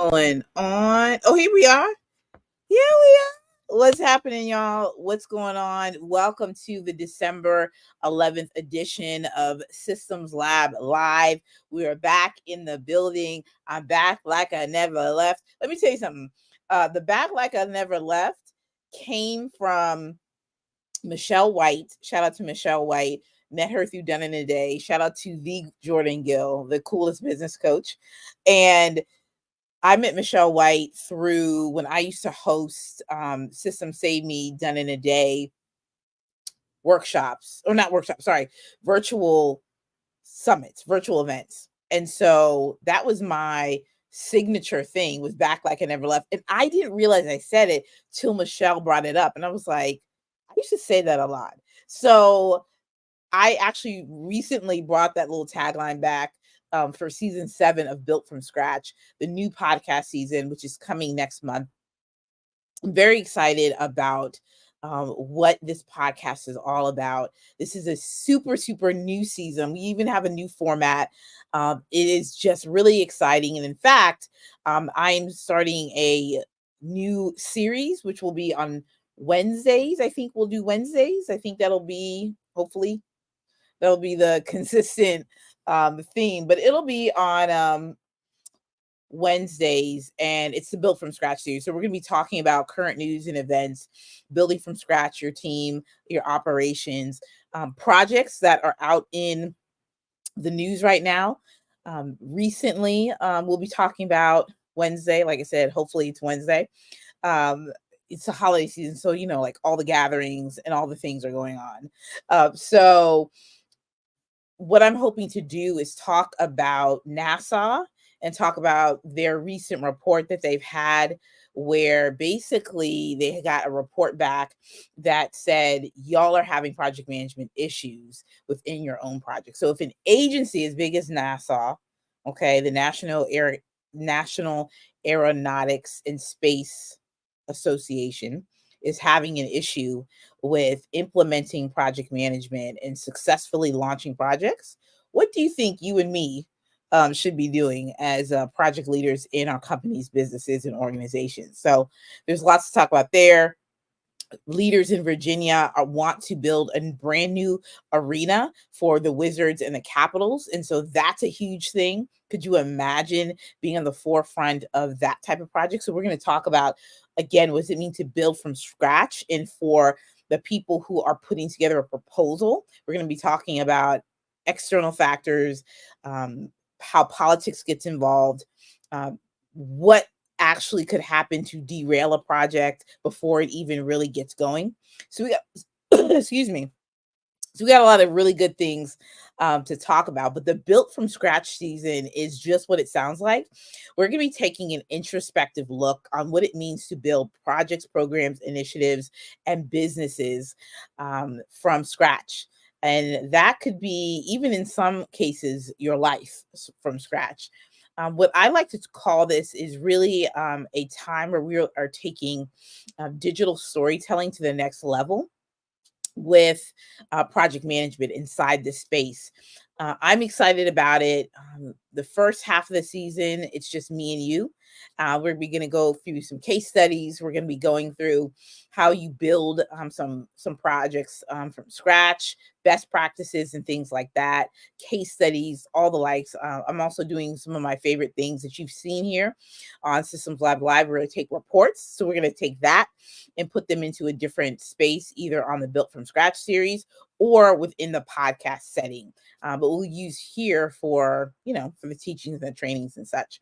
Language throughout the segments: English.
Going on? Oh, here we are. Here we are. What's happening, y'all? What's going on? Welcome to the December 11th edition of Systems Lab Live. We are back in the building. I'm back like I never left. Let me tell you something. The back like I never left came from Michelle White. Shout out to Michelle White. Met her through Done in a Day. Shout out to the Jordan Gill, the coolest business coach. And I met Michelle White through when I used to host System Save Me Done in a Day workshops, or not workshops, sorry, virtual summits, virtual events. And so that was my signature thing, was back like I never left. And I didn't realize I said it till Michelle brought it up. And I was like, I used to say that a lot. So I actually recently brought that little tagline back for season 7 of Built from Scratch, the new podcast season, which is coming next month. I'm very excited about what this podcast is all about. This is a super, super new season. We even have a new format. It is just really exciting. And in fact, I'm starting a new series, which will be on Wednesdays. I think we'll do Wednesdays. I think that'll be, hopefully, that'll be the consistent theme, but it'll be on Wednesdays, and it's the Built from Scratch series. So we're going to be talking about current news and events, building from scratch your team, your operations, projects that are out in the news right now. Recently, we'll be talking about Wednesday. Like I said, hopefully it's Wednesday. It's the holiday season, so like all the gatherings and all the things are going on. So what I'm hoping to do is talk about NASA and talk about their recent report that they've had, where basically they got a report back that said y'all are having project management issues within your own project. So if an agency as big as NASA, okay, the National Aeronautics and Space Association, is having an issue with implementing project management and successfully launching projects, what do you think you and me should be doing as project leaders in our companies, businesses, and organizations? So there's lots to talk about there. Leaders in Virginia want to build a brand new arena for the Wizards and the Capitals. And so that's a huge thing. Could you imagine being on the forefront of that type of project? So we're going to talk about, again, what does it mean to build from scratch? And for the people who are putting together a proposal, we're going to be talking about external factors, how politics gets involved, what actually could happen to derail a project before it even really gets going. So we got, excuse me. So we got a lot of really good things to talk about, but the Built from Scratch season is just what it sounds like. We're going to be taking an introspective look on what it means to build projects, programs, initiatives, and businesses from scratch. And that could be, even in some cases, your life from scratch. What I like to call this is really a time where we are taking digital storytelling to the next level with project management inside this space. I'm excited about it. The first half of the season, it's just me and you. We're going to go through some case studies. We're going to be going through how you build some projects from scratch, best practices and things like that, case studies, all the likes. I'm also doing some of my favorite things that you've seen here on Systems Lab Live. We're going to take reports. So we're going to take that and put them into a different space, either on the Built from Scratch series or within the podcast setting. But we'll use here for the teachings and the trainings and such.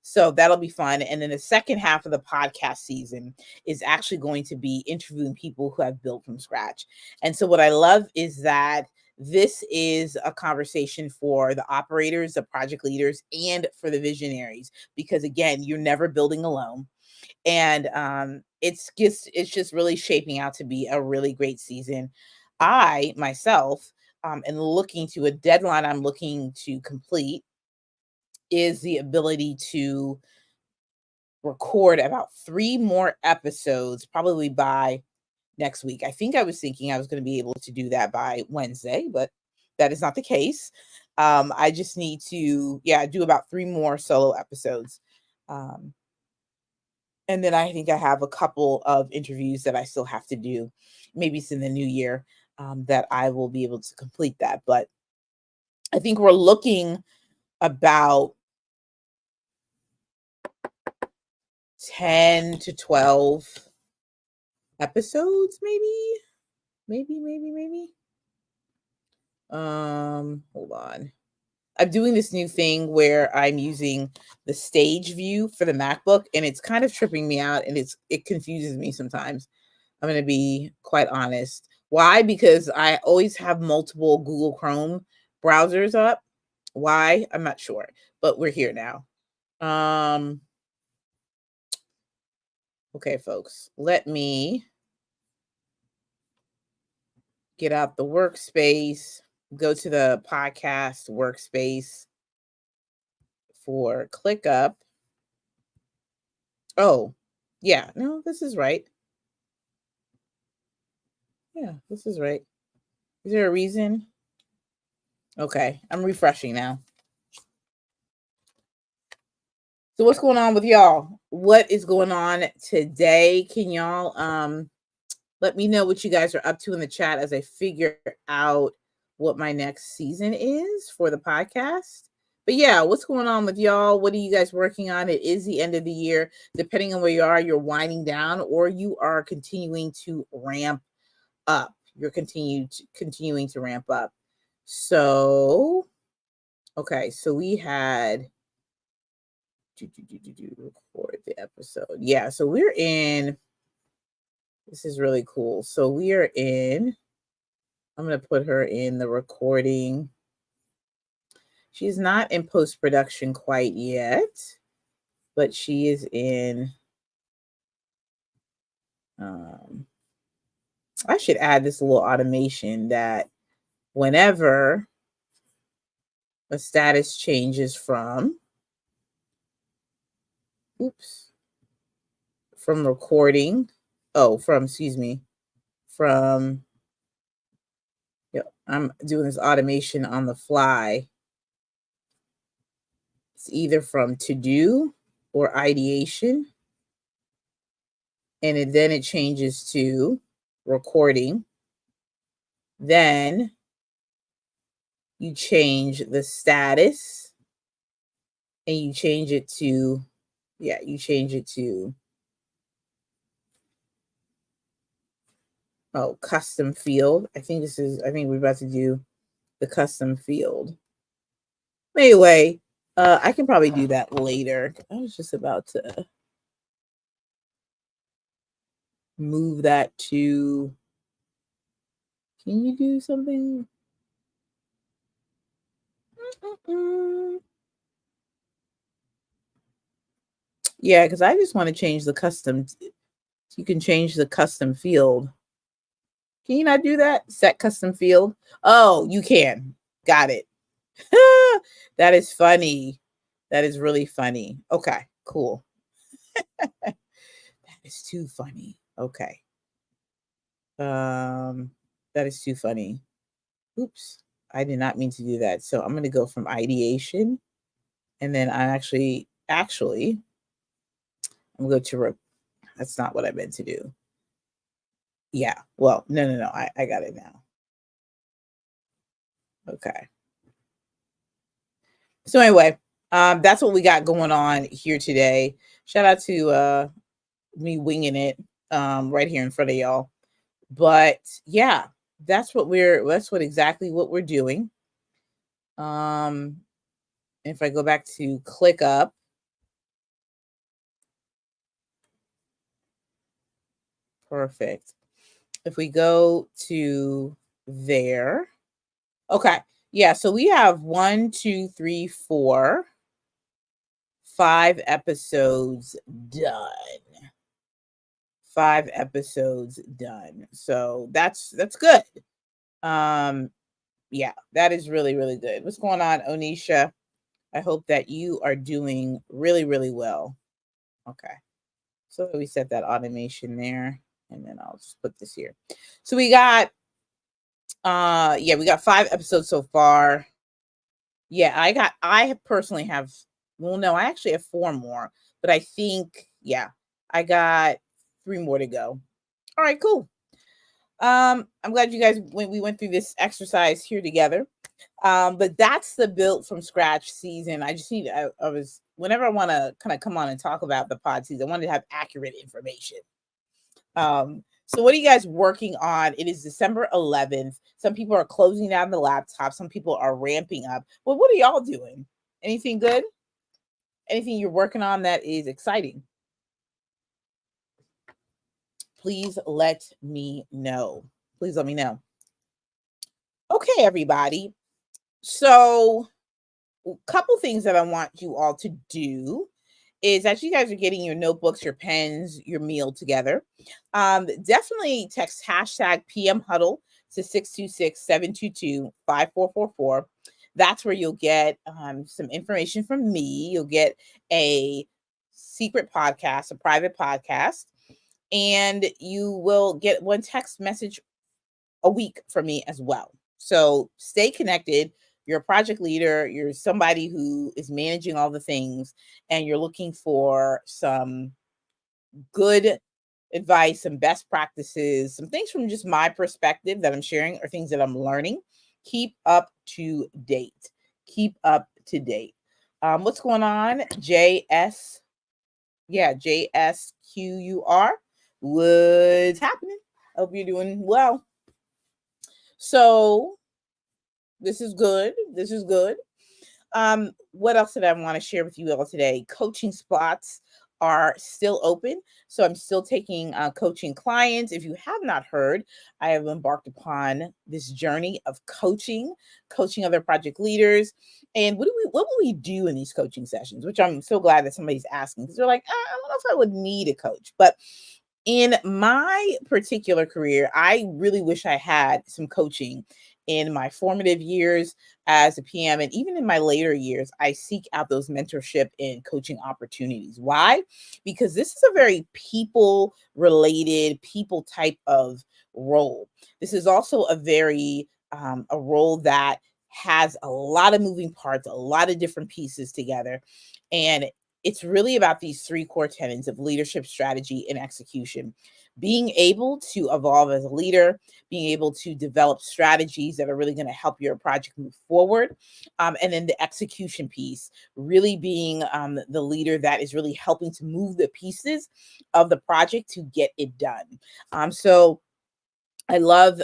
So that'll be fun. And then the second half of the podcast season is actually going to be interviewing people who have built from scratch. And so what I love is that this is a conversation for the operators, the project leaders, and for the visionaries, because again, you're never building alone. And it's just really shaping out to be a really great season. I myself am looking to a deadline I'm looking to complete is the ability to record about 3 more episodes, probably by next week. I think I was thinking I was going to be able to do that by Wednesday, but that is not the case. I just need to, do about 3 more solo episodes. And then I think I have a couple of interviews that I still have to do. Maybe it's in the new year that I will be able to complete that. But I think we're looking about 10 to 12 episodes, maybe. Hold on. I'm doing this new thing where I'm using the stage view for the MacBook, and it's kind of tripping me out, and it confuses me sometimes. I'm going to be quite honest. Why? Because I always have multiple Google Chrome browsers up. Why? I'm not sure, but we're here now. Okay, folks, let me get out the workspace, go to the podcast workspace for ClickUp. Oh, yeah, no, this is right. Yeah, this is right. Is there a reason? Okay, I'm refreshing now. So what's going on with y'all? What is going on today? Can y'all let me know what you guys are up to in the chat as I figure out what my next season is for the podcast. But yeah, what's going on with y'all? What are you guys working on? It is the end of the year. Depending on where you are, you're winding down or you are continuing to ramp up. You're continuing to ramp up. So, okay, so we had record the episode. Yeah, so we're in. This is really cool. So we are in. I'm going to put her in the recording. She's not in post-production quite yet, but she is in. I should add this little automation that whenever a status changes from recording, I'm doing this automation on the fly. It's either from to do or ideation. And then it changes to recording. Then you change the status and you change it to, custom field. I think we're about to do the custom field. Anyway, I can probably do that later. I was just about to move that to, can you do something? Yeah, because I just want to change the custom. You can change the custom field. Can you not do that? Set custom field. Oh, you can. Got it. That is funny. That is really funny. Okay, cool. That is too funny. Okay. That is too funny. Oops. I did not mean to do that. So I'm going to go from ideation and then I'm actually I'm going to that's not what I meant to do. Yeah. Well, no. I got it now. Okay. So anyway, that's what we got going on here today. Shout out to me winging it right here in front of y'all. But yeah, that's exactly what we're doing. If I go back to ClickUp, perfect. If we go to there, okay. Yeah, so we have 5 episodes done. 5 episodes done. So that's good. Yeah, that is really, really good. What's going on, Onisha? I hope that you are doing really, really well. Okay. So we set that automation there, and then I'll just put this here. So we got we got 5 episodes so far. Yeah, I personally have, well, no, I actually have 4 more, but I think, I got 3 more to go. All right, cool. I'm glad you guys we went through this exercise here together. But that's the built from scratch season. I just need I was whenever I want to kind of come on and talk about the pod season, I wanted to have accurate information. So what are you guys working on? It is December 11th. Some people are closing down the laptop, some people are ramping up. Well, what are y'all doing? Anything good? Anything you're working on that is exciting? Please let me know. Please let me know. Okay, everybody. So, a couple things that I want you all to do is as you guys are getting your notebooks, your pens, your meal together, definitely text hashtag PM Huddle to 626-722-5444. That's where you'll get some information from me. You'll get a secret podcast, a private podcast, and you will get one text message a week from me as well. So stay connected. You're a project leader, you're somebody who is managing all the things, and you're looking for some good advice, some best practices, some things from just my perspective that I'm sharing or things that I'm learning. Keep up to date. Keep up to date. What's going on? JS, yeah, JSQUR. What's happening? Hope you're doing well. So this is good. This is good. What else did I want to share with you all today? Coaching spots are still open. So I'm still taking coaching clients. If you have not heard, I have embarked upon this journey of coaching other project leaders. And what will we do in these coaching sessions? Which I'm so glad that somebody's asking, because they're like, I don't know if I would need a coach. But in my particular career, I really wish I had some coaching in my formative years as a PM. And even in my later years, I seek out those mentorship and coaching opportunities. Why? Because this is a very people related, people type of role. This is also a very, a role that has a lot of moving parts, a lot of different pieces together. And it's really about these three core tenets of leadership, strategy, and execution. Being able to evolve as a leader, being able to develop strategies that are really going to help your project move forward. And then the execution piece, really being the leader that is really helping to move the pieces of the project to get it done. So I love,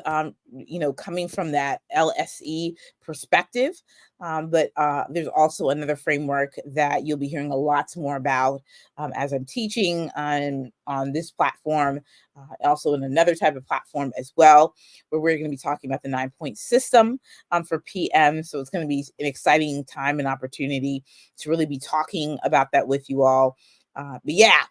coming from that LSE perspective. But there's also another framework that you'll be hearing a lot more about as I'm teaching on this platform, also in another type of platform as well, where we're going to be talking about the 9-point system for PM. So it's going to be an exciting time and opportunity to really be talking about that with you all. But yeah.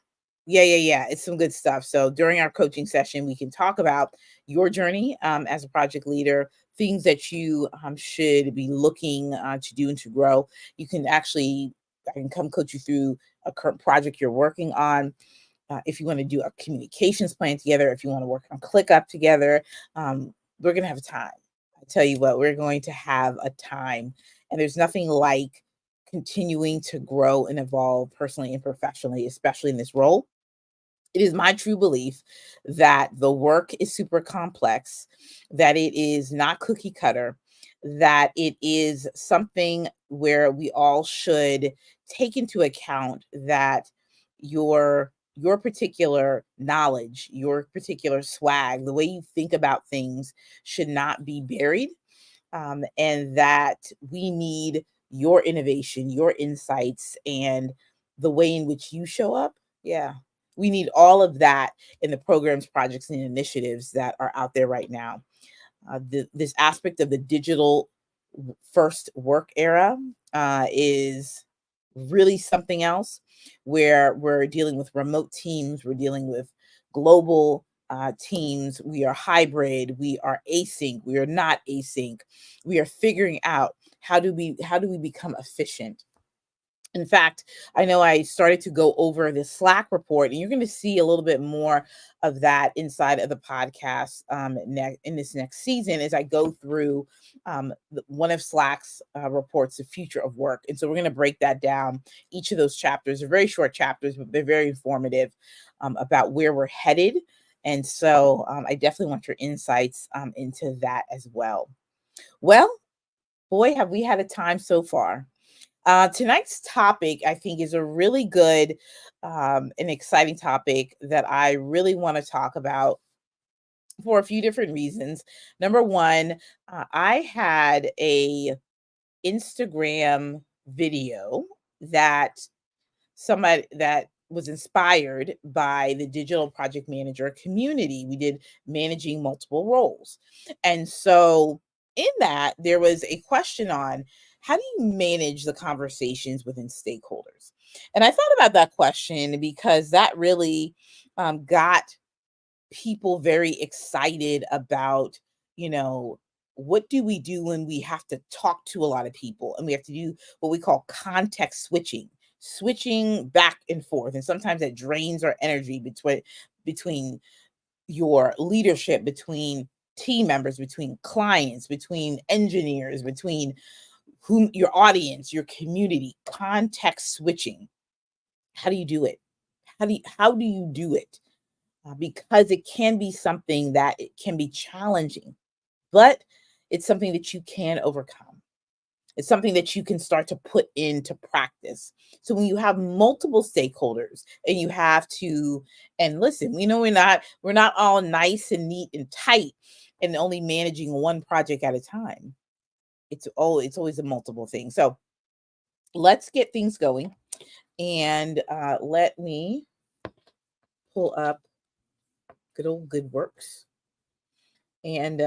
It's some good stuff. So during our coaching session, we can talk about your journey as a project leader, things that you should be looking to do and to grow. You can actually, I can come coach you through a current project you're working on. If you want to do a communications plan together, if you want to work on ClickUp together, we're going to have a time. I tell you what, we're going to have a time. And there's nothing like continuing to grow and evolve personally and professionally, especially in this role. It is my true belief that the work is super complex, that it is not cookie cutter, that it is something where we all should take into account that your particular knowledge, your particular swag, the way you think about things should not be buried, and that we need your innovation, your insights, and the way in which you show up. Yeah, we need all of that in the programs, projects, and initiatives that are out there right now. This aspect of the digital first work era is really something else, where we're dealing with remote teams, we're dealing with global teams, we are hybrid, we are async, we are not async, we are figuring out how do we become efficient, In fact, I know I started to go over the Slack report, and you're going to see a little bit more of that inside of the podcast in this next season as I go through one of Slack's reports, The Future of Work. And so we're going to break that down. Each of those chapters are very short chapters, but they're very informative about where we're headed. And so I definitely want your insights into that as well. Well, boy, have we had a time so far. Tonight's topic, I think, is a really good and exciting topic that I really want to talk about for a few different reasons. Number one, I had a Instagram video that somebody that was inspired by the digital project manager community. We did managing multiple roles. And so in that, there was a question on how do you manage the conversations within stakeholders? And I thought about that question because that really got people very excited about, you know, what do we do when we have to talk to a lot of people and we have to do what we call context switching back and forth, and sometimes that drains our energy between your leadership, between team members, between clients, between engineers, between whom your audience, your community. Context switching, how do you do it? How do you do it? Because it can be something that it can be challenging, but it's something that you can overcome. It's something that you can start to put into practice. So when you have multiple stakeholders and you have to, and listen, we know we're not all nice and neat and tight and only managing one project at a time. It's always a multiple thing. So let's get things going, and let me pull up good old Good Works and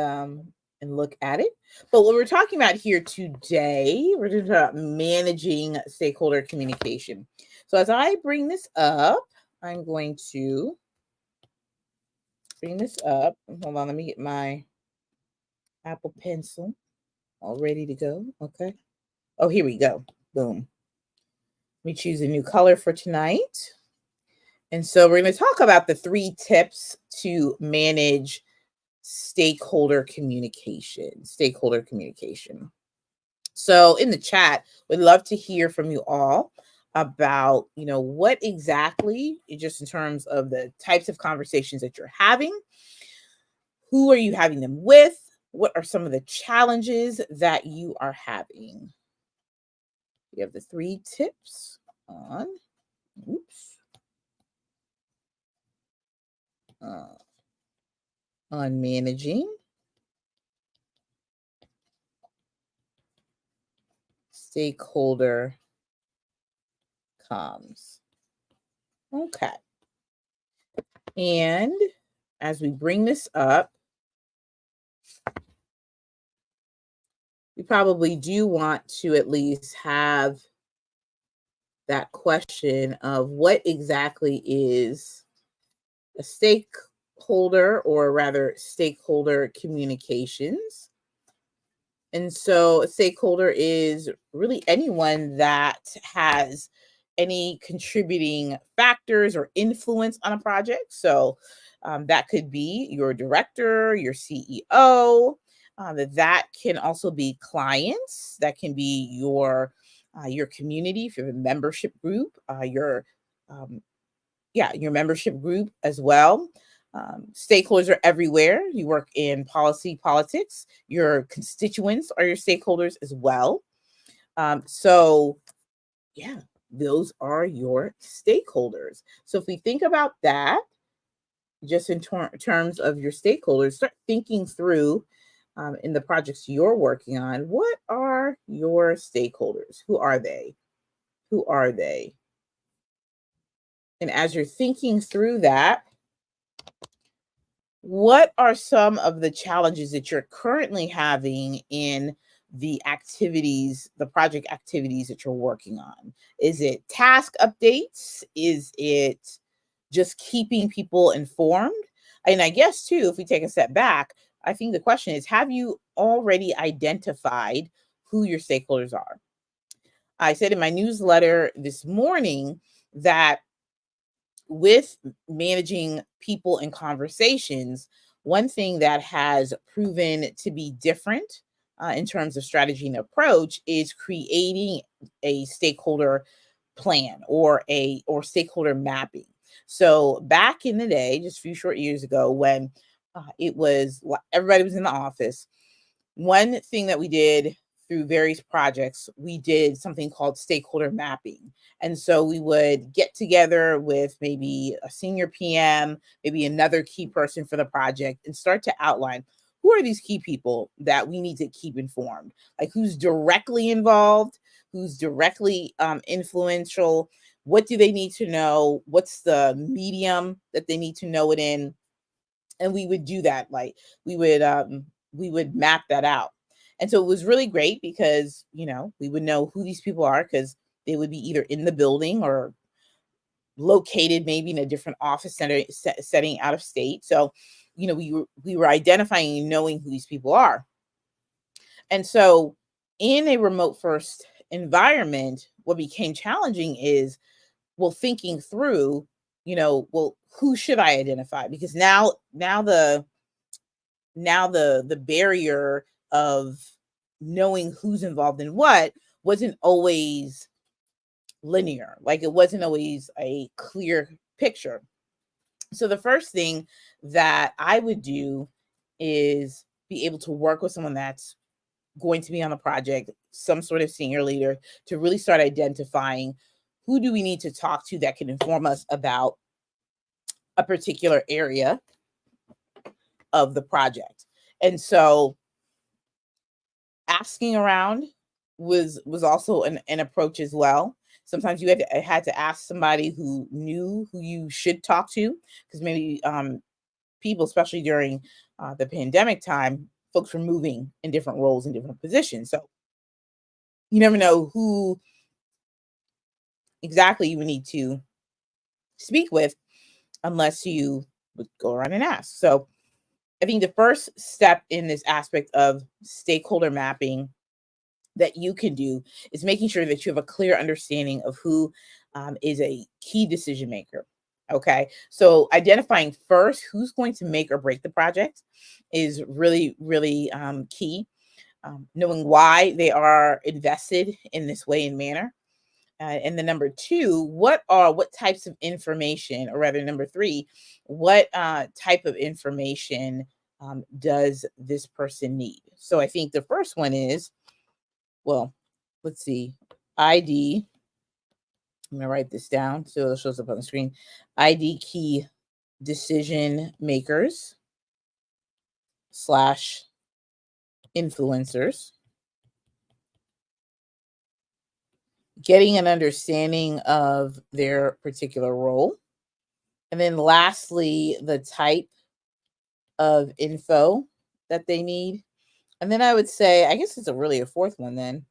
look at it. But what we're talking about here today, we're talking about managing stakeholder communication. So as I bring this up, I'm going to bring this up. Hold on, let me get my Apple Pencil all ready to go. Okay. Oh, here we go. Boom. Let me choose a new color for tonight. And so we're going to talk about the 3 tips to manage stakeholder communication. So in the chat, we'd love to hear from you all about, what exactly, just in terms of the types of conversations that you're having, who are you having them with? What are some of the challenges that you are having? We have the 3 tips on, on managing stakeholder comms. Okay. And as we bring this up, we probably do want to at least have that question of what exactly is a stakeholder, or rather stakeholder communications. And so a stakeholder is really anyone that has any contributing factors or influence on a project. So that could be your director, your CEO. That can also be clients. That can be your community, if you have a membership group, your membership group as well. Stakeholders are everywhere. You work in politics. Your constituents are your stakeholders as well. So, yeah, those are your stakeholders. So if we think about that, just in terms of your stakeholders, start thinking through in the projects you're working on, what are your stakeholders? Who are they? Who are they? And as you're thinking through that, what are some of the challenges that you're currently having in the project activities that you're working on? Is it task updates? Is it just keeping people informed? And I guess, too, if we take a step back, I think the question is, have you already identified who your stakeholders are? I said in my newsletter this morning that with managing people and conversations, one thing that has proven to be different in terms of strategy and approach is creating a stakeholder plan or stakeholder mapping. So back in the day, just a few short years ago, when everybody was in the office, one thing that we did through various projects, we did something called stakeholder mapping. And so we would get together with maybe a senior PM, maybe another key person for the project, and start to outline who are these key people that we need to keep informed, like who's directly involved, who's directly influential, what do they need to know, what's the medium that they need to know it in. And we would do that, like we would map that out. And so it was really great because, we would know who these people are, because they would be either in the building or located maybe in a different office setting out of state. So, we were identifying and knowing who these people are. And so in a remote first environment, what became challenging is, well, thinking through, well, who should I identify? Because now the barrier of knowing who's involved in what wasn't always linear. Like, it wasn't always a clear picture. So the first thing that I would do is be able to work with someone that's going to be on the project, some sort of senior leader, to really start identifying who do we need to talk to that can inform us about a particular area of the project. And so asking around was also an approach as well. Sometimes you had to ask somebody who knew who you should talk to, because maybe people, especially during the pandemic time, folks were moving in different roles and different positions. So you never know who exactly you would need to speak with unless you would go around and ask. So I think the first step in this aspect of stakeholder mapping that you can do is making sure that you have a clear understanding of who is a key decision maker. Okay, so identifying first who's going to make or break the project is really, really key. Knowing why they are invested in this way and manner. And then number two, what types of information, or rather, number three, what type of information does this person need? So I think the first one is, well, let's see, ID. I'm going to write this down so it shows up on the screen. ID key decision makers / influencers. Getting an understanding of their particular role. And then lastly, the type of info that they need. And then I would say, I guess it's really a fourth one then,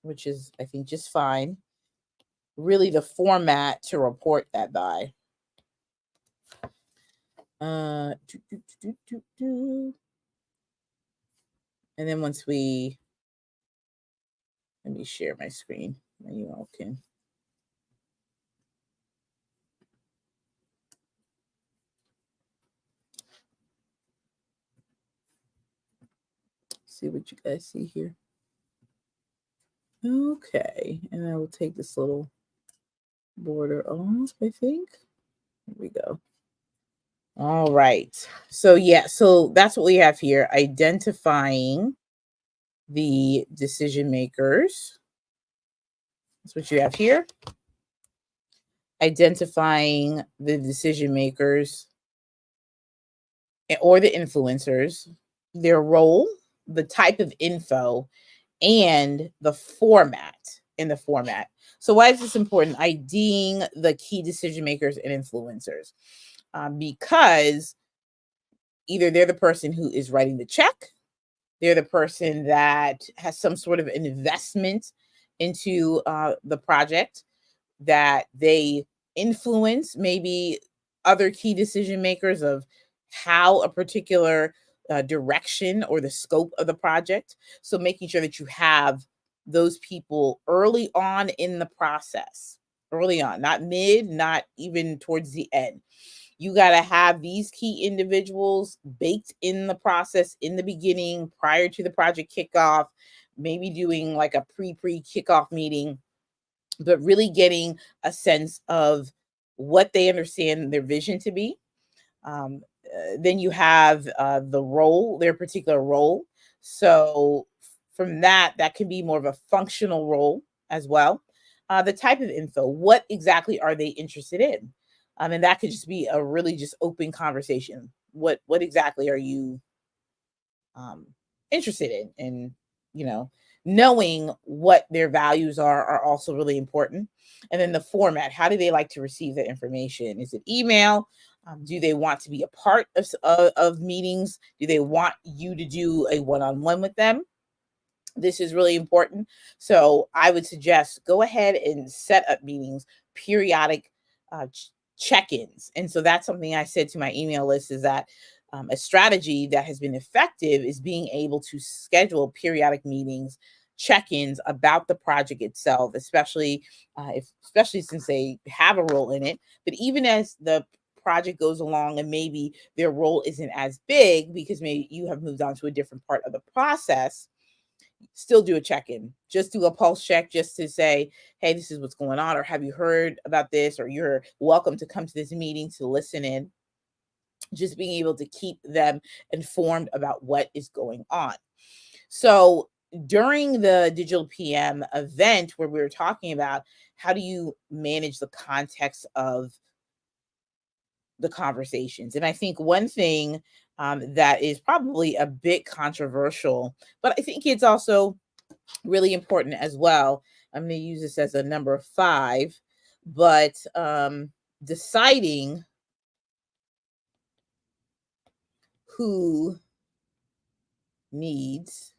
which is, I think, just fine. Really the format to report that by. And then let me share my screen and you all can. See what you guys see here. Okay, and I will take this little border off, I think. Here we go. All right. So so that's what we have here. Identifying the decision makers. That's what you have here. Identifying the decision makers or the influencers, their role, the type of info, and the format in the format. So why is this important? IDing the key decision makers and influencers. Because either they're the person who is writing the check, they're the person that has some sort of investment into the project, that they influence maybe other key decision makers of how a particular direction or the scope of the project. So making sure that you have those people early on in the process, early on, not mid, not even towards the end. You got to have these key individuals baked in the process in the beginning prior to the project kickoff, maybe doing like a pre kickoff meeting, but really getting a sense of what they understand their vision to be. Then you have the role, their particular role. So from that, that can be more of a functional role as well. The type of info, what exactly are they interested in? And that could just be a really just open conversation. What exactly are you um, interested in? And you know, knowing what their values are also really important. And then the format, how do they like to receive the information? Is it email? Do they want to be a part of meetings? Do they want you to do a one-on-one with them? This is really important. So I would suggest go ahead and set up meetings, periodic check-ins. And so that's something I said to my email list is that a strategy that has been effective is being able to schedule periodic meetings, check-ins about the project itself, especially especially since they have a role in it. But even as the project goes along and maybe their role isn't as big because maybe you have moved on to a different part of the process, still do a check-in. Just do a pulse check just to say, hey, this is what's going on, or have you heard about this, or you're welcome to come to this meeting to listen in. Just being able to keep them informed about what is going on. So during the Digital PM event where we were talking about how do you manage the context of the conversations. And I think one thing that is probably a bit controversial, but I think it's also really important as well. I'm going to use this as a number 5, but deciding who needs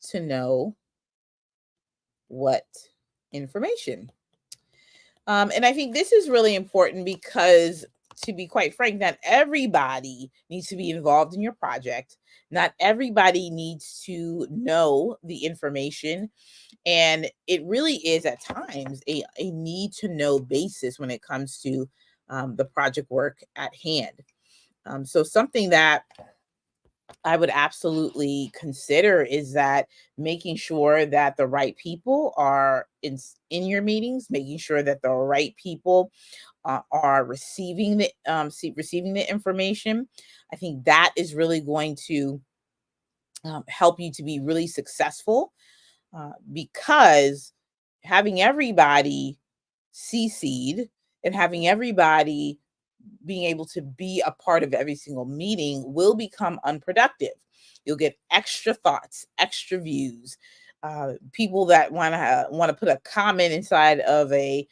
to know what information. And I think this is really important because, to be quite frank, not everybody needs to be involved in your project. Not everybody needs to know the information. And it really is at times a need to know basis when it comes to the project work at hand. So something that I would absolutely consider is that making sure that the right people are in your meetings, making sure that the right people are receiving the information. I think that is really going to help you to be really successful because having everybody CC'd and having everybody being able to be a part of every single meeting will become unproductive. You'll get extra thoughts, extra views, people that want to put a comment inside of a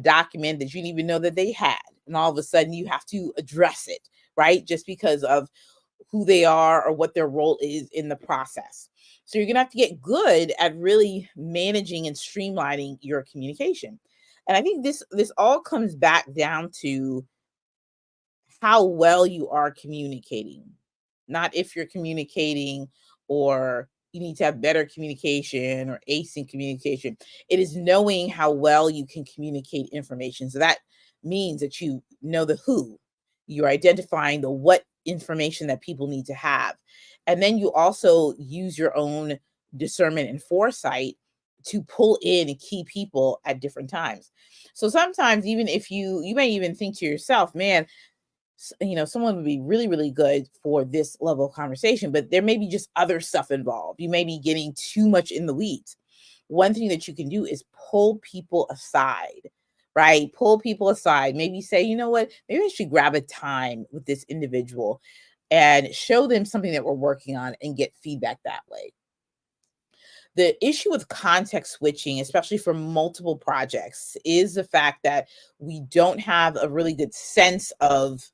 document that you didn't even know that they had, and all of a sudden you have to address it, right? Just because of who they are or what their role is in the process. So you're gonna have to get good at really managing and streamlining your communication. And I think this all comes back down to how well you are communicating, not if you're communicating or you need to have better communication or async communication. It is knowing how well you can communicate information. So that means that you know the who, you're identifying the what information that people need to have. And then you also use your own discernment and foresight to pull in key people at different times. So sometimes even if you may even think to yourself, man, someone would be really, really good for this level of conversation, but there may be just other stuff involved. You may be getting too much in the weeds. One thing that you can do is pull people aside, right? Pull people aside. Maybe say, you know what? Maybe I should grab a time with this individual and show them something that we're working on and get feedback that way. The issue with context switching, especially for multiple projects, is the fact that we don't have a really good sense of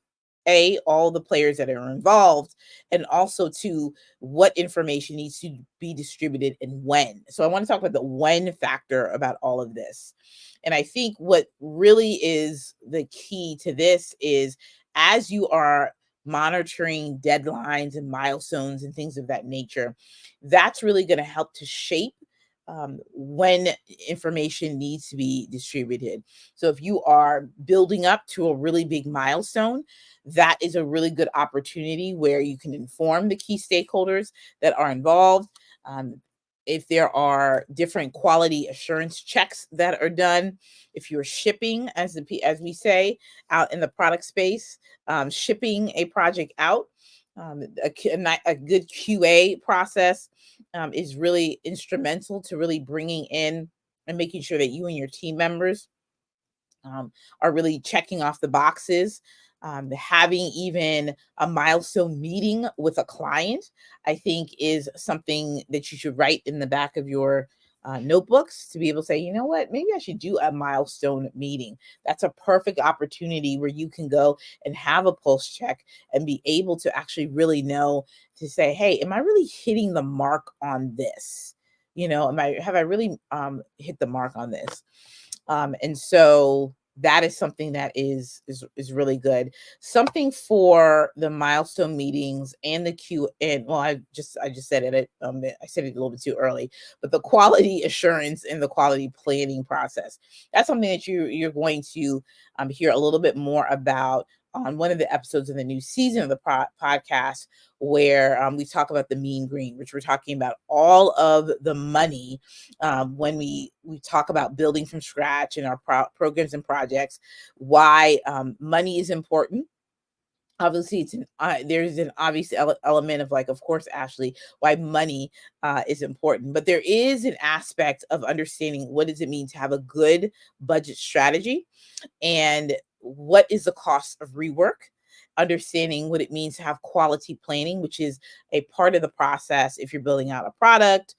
all the players that are involved, and also to what information needs to be distributed and when. So I want to talk about the when factor about all of this. And I think what really is the key to this is as you are monitoring deadlines and milestones and things of that nature, that's really going to help to shape when information needs to be distributed. So if you are building up to a really big milestone, that is a really good opportunity where you can inform the key stakeholders that are involved. If there are different quality assurance checks that are done, if you're shipping, as we say out in the product space, shipping a project out, a good QA process is really instrumental to really bringing in and making sure that you and your team members are really checking off the boxes. Having even a milestone meeting with a client, I think, is something that you should write in the back of your notebooks to be able to say, you know what, maybe I should do a milestone meeting. That's a perfect opportunity where you can go and have a pulse check and be able to actually really know to say, hey, am I really hitting the mark on this? Have I really hit the mark on this? And so that is something that is really good. Something for the milestone meetings and the Q and well, I just said it. I said it a little bit too early, but the quality assurance and the quality planning process. That's something that you're going to hear a little bit more about on one of the episodes of the new season of the podcast, where we talk about the mean green, which we're talking about all of the money when we talk about building from scratch in our programs and projects, why money is important. Obviously, there's an obvious element of, like, of course, Ashley, why money is important, but there is an aspect of understanding what does it mean to have a good budget strategy, and what is the cost of rework, understanding what it means to have quality planning, which is a part of the process if you're building out a product,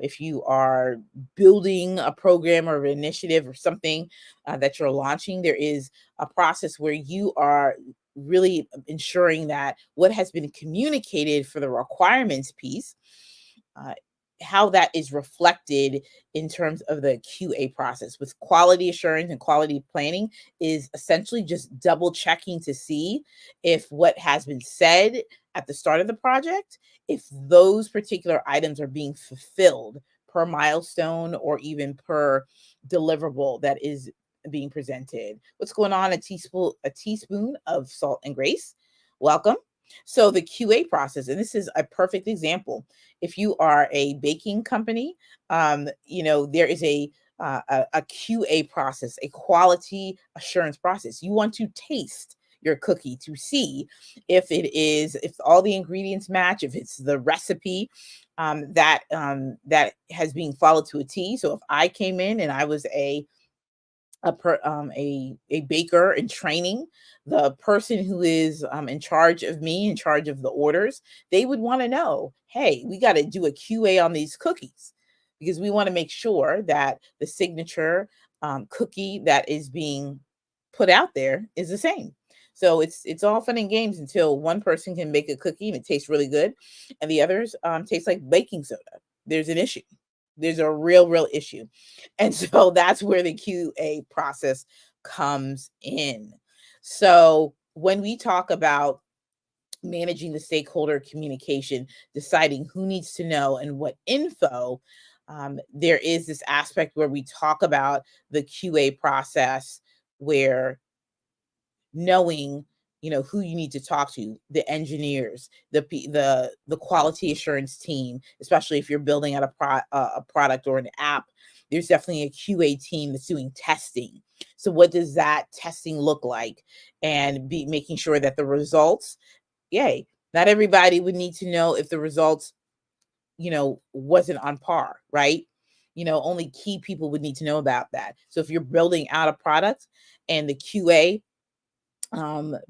if you are building a program or an initiative or something that you're launching. There is a process where you are really ensuring that what has been communicated for the requirements piece, uh, how that is reflected in terms of the QA process. With quality assurance and quality planning is essentially just double checking to see if what has been said at the start of the project, if those particular items are being fulfilled per milestone or even per deliverable that is being presented. What's going on? A teaspoon of salt and grace. Welcome. So the QA process, and this is a perfect example. If you are a baking company, there is a QA process, a quality assurance process. You want to taste your cookie to see if all the ingredients match, if it's the recipe that has been followed to a T. So if I came in and I was a baker in training, the person who is in charge of me, in charge of the orders, they would want to know, hey, we got to do a QA on these cookies, because we want to make sure that the signature cookie that is being put out there is the same. So it's all fun and games until one person can make a cookie and it tastes really good, and the others taste like baking soda. There's an issue. There's a real issue. And so that's where the QA process comes in. So when we talk about managing the stakeholder communication, deciding who needs to know and what info, there is this aspect where we talk about the QA process, where knowing who you need to talk to, the engineers, the quality assurance team, especially if you're building out a product or an app. There's definitely a QA team that's doing testing. So what does that testing look like, and be making sure that the results, yay, not everybody would need to know if the results wasn't on par, right? Only key people would need to know about that. So if you're building out a product and the QA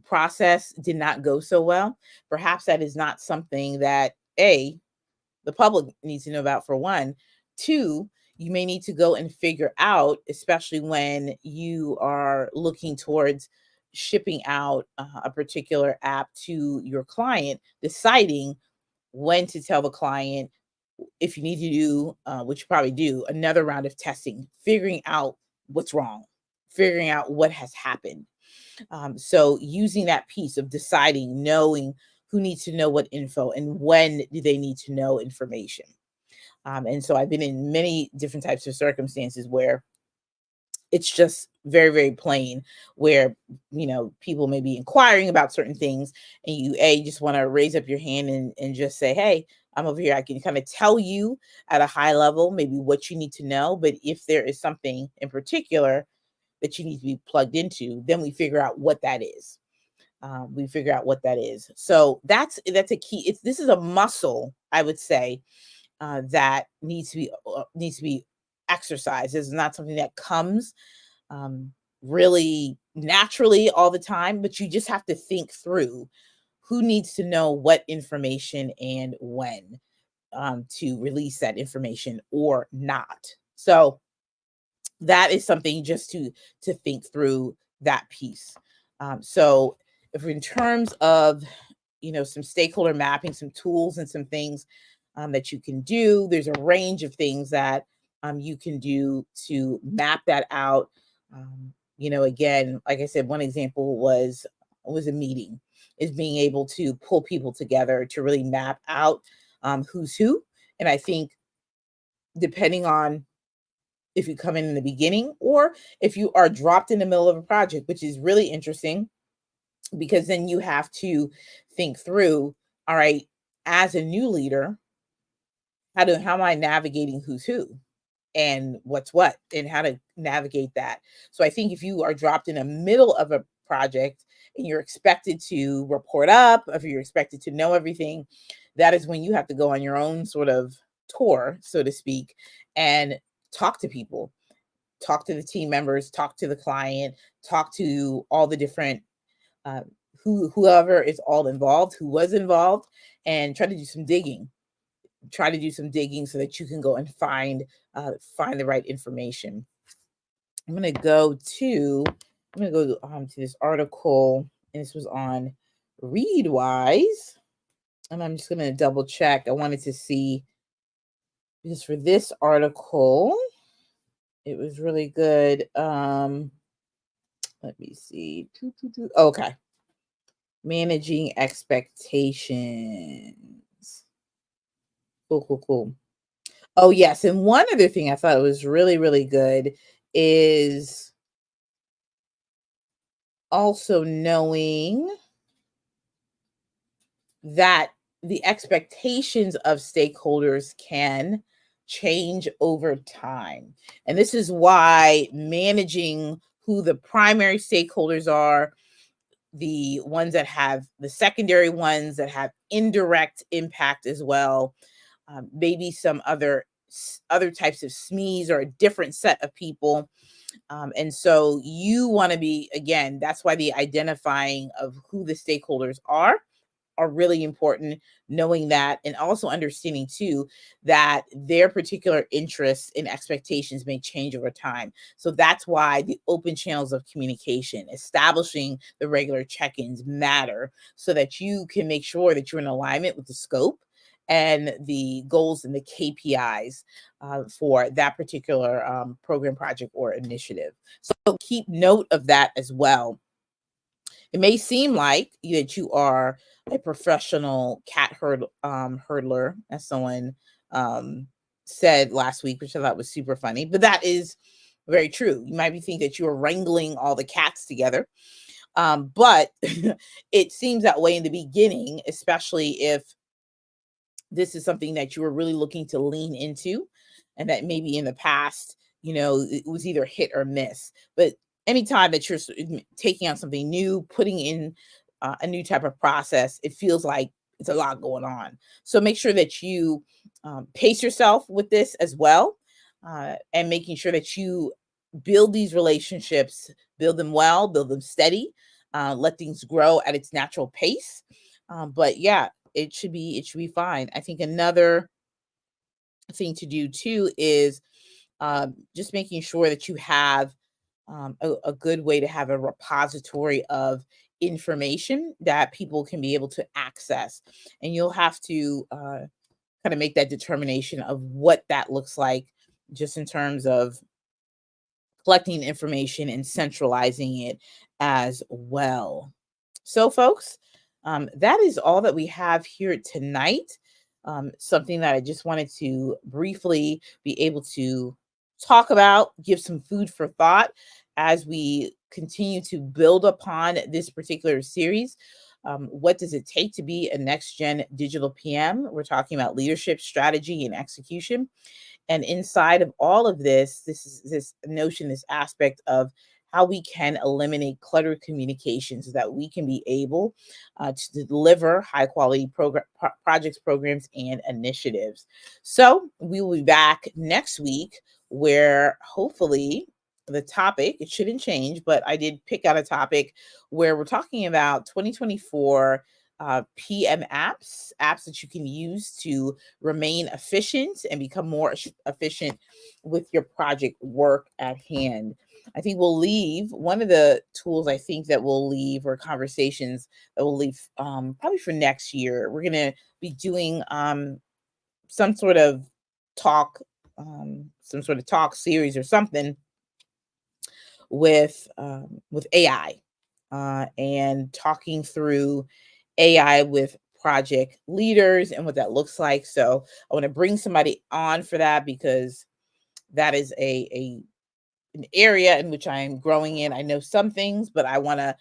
process did not go so well, perhaps that is not something that the public needs to know about, for one. Two, you may need to go and figure out, especially when you are looking towards shipping out a particular app to your client, deciding when to tell the client, if you need to do, which you probably do, another round of testing, figuring out what's wrong, figuring out what has happened. So using that piece of deciding, knowing who needs to know what info and when do they need to know information. And so I've been in many different types of circumstances where it's just very, very plain, where, people may be inquiring about certain things, and you just want to raise up your hand and just say, hey, I'm over here. I can kind of tell you at a high level maybe what you need to know, but if there is something in particular that you need to be plugged into, then we figure out what that is. So that's a key. This is a muscle, I would say, that needs to be exercised. It's not something that comes um, really naturally all the time, but you just have to think through who needs to know what information and when, to release that information or not. So that is something just to think through that piece. So if in terms of some stakeholder mapping, some tools and some things that you can do, there's a range of things that you can do to map that out. Again, like I said, one example was a meeting, is being able to pull people together to really map out who's who. And I think, depending on if you come in the beginning or if you are dropped in the middle of a project, which is really interesting, because then you have to think through, all right, as a new leader, how am I navigating who's who and what's what, and how to navigate that. So I think if you are dropped in the middle of a project and you're expected to report up, if you're expected to know everything, that is when you have to go on your own sort of tour, so to speak, and talk to people, talk to the team members, talk to the client, talk to all the different uh, whoever is all involved, who was involved, and try to do some digging. Try to do some digging so that you can go and find the right information. I'm gonna go to this article, and this was on Readwise, and I'm just gonna double check. I wanted to see, because for this article, it was really good. Let me see. Okay. Managing expectations. Cool, cool, cool. Oh, yes, and one other thing I thought was really, really good is also knowing that the expectations of stakeholders can change over time. And this is why managing who the primary stakeholders are, the ones that have the secondary ones that have indirect impact as well, maybe some other types of SMEs or a different set of people. And so you want to be, again, that's why the identifying of who the stakeholders are really important, knowing that, and also understanding too that their particular interests and expectations may change over time. So that's why the open channels of communication, establishing the regular check-ins, matter, so that you can make sure that you're in alignment with the scope and the goals and the KPIs for that particular program, project, or initiative. So keep note of that as well. It may seem like that you are a professional hurdler, as someone said last week, which I thought was super funny, but that is very true. You might be thinking that you are wrangling all the cats together, but it seems that way in the beginning, especially if this is something that you were really looking to lean into, and that maybe in the past, it was either hit or miss. But anytime that you're taking on something new, putting in a new type of process, it feels like it's a lot going on. So make sure that you pace yourself with this as well, and making sure that you build these relationships, build them well, build them steady, let things grow at its natural pace. But yeah, it should be fine. I think another thing to do too is just making sure that you have a good way to have a repository of information that people can be able to access, and you'll have to kind of make that determination of what that looks like, just in terms of collecting information and centralizing it as well. So, folks, that is all that we have here tonight. something that I just wanted to briefly be able to talk about, give some food for thought as we continue to build upon this particular series. What does it take to be a next gen digital PM? We're talking about leadership, strategy, and execution. And inside of all of this, this is this notion, this aspect of how we can eliminate cluttered communication so that we can be able to deliver high quality projects, programs, and initiatives. So we will be back next week where hopefully the topic, it shouldn't change, but I did pick out a topic where we're talking about 2024 PM apps that you can use to remain efficient and become more efficient with your project work at hand. I think we'll leave one of the tools I think that we'll leave or conversations that we'll leave probably for next year. We're going to be doing some sort of talk, some sort of talk series or something with AI and talking through AI with project leaders and what that looks like. So I want to bring somebody on for that because that is a an area in which I am growing in. I know some things, but I want to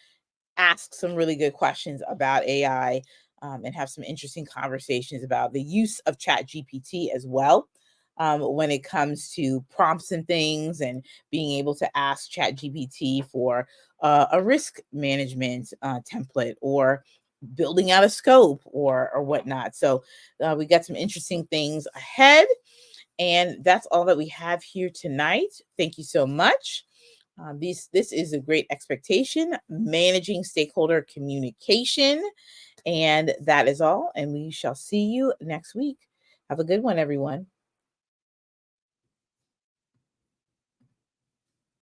ask some really good questions about AI and have some interesting conversations about the use of Chat GPT as well. When it comes to prompts and things, and being able to ask Chat GPT for a risk management template or building out a scope or whatnot. So we got some interesting things ahead, and that's all that we have here tonight. Thank you so much. This is a great expectation, managing stakeholder communication. And that is all. And we shall see you next week. Have a good one, everyone.